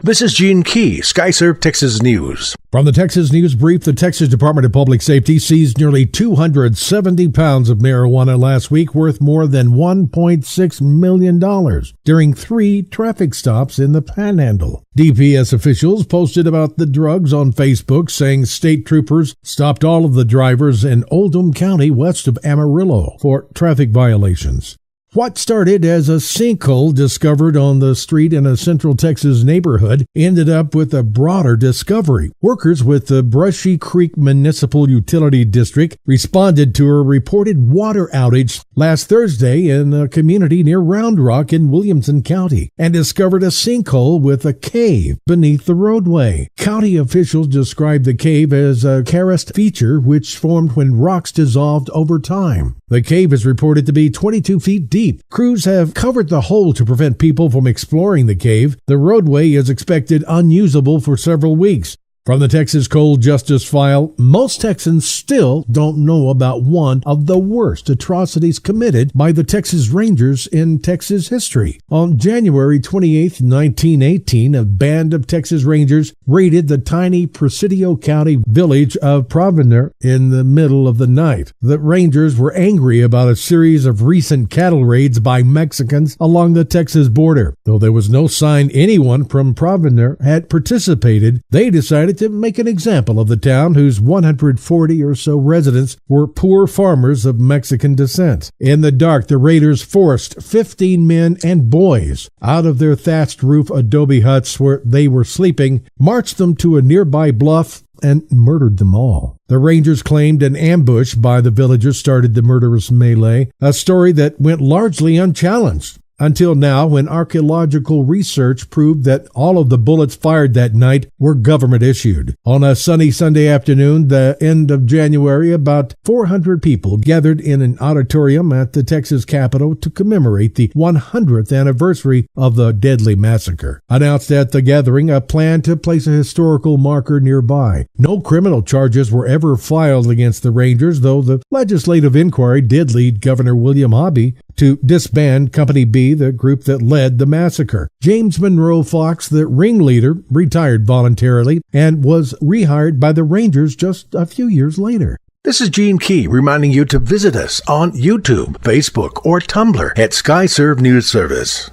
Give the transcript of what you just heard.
This is Gene Key, Skyserve, Texas News. From the Texas News Brief, the Texas Department of Public Safety seized nearly 270 pounds of marijuana last week, worth more than $1.6 million, during 3 traffic stops in the Panhandle. DPS officials posted about the drugs on Facebook, saying state troopers stopped all of the drivers in Oldham County west of Amarillo for traffic violations. What started as a sinkhole discovered on the street in a Central Texas neighborhood ended up with a broader discovery. Workers with the Brushy Creek Municipal Utility District responded to a reported water outage last Thursday in a community near Round Rock in Williamson County and discovered a sinkhole with a cave beneath the roadway. County officials described the cave as a karst feature which formed when rocks dissolved over time. The cave is reported to be 22 feet deep. Crews have covered the hole to prevent people from exploring the cave. The roadway is expected unusable for several weeks. From the Texas Cold Justice File, most Texans still don't know about one of the worst atrocities committed by the Texas Rangers in Texas history. On January 28, 1918, a band of Texas Rangers raided the tiny Presidio County village of Panhandle in the middle of the night. The Rangers were angry about a series of recent cattle raids by Mexicans along the Texas border. Though there was no sign anyone from Panhandle had participated, they decided to make an example of the town, whose 140 or so residents were poor farmers of Mexican descent. In the dark, the raiders forced 15 men and boys out of their thatched roof adobe huts where they were sleeping, marched them to a nearby bluff, and murdered them all. The Rangers claimed an ambush by the villagers started the murderous melee, a story that went largely unchallenged until now, when archaeological research proved that all of the bullets fired that night were government-issued. On a sunny Sunday afternoon, the end of January, about 400 people gathered in an auditorium at the Texas Capitol to commemorate the 100th anniversary of the deadly massacre. Announced at the gathering a plan to place a historical marker nearby. No criminal charges were ever filed against the Rangers, though the legislative inquiry did lead Governor William Hobby to disband Company B, the group that led the massacre. James Monroe Fox, the ringleader, retired voluntarily and was rehired by the Rangers just a few years later. This is Gene Key reminding you to visit us on YouTube, Facebook, or Tumblr at Skyserve News Service.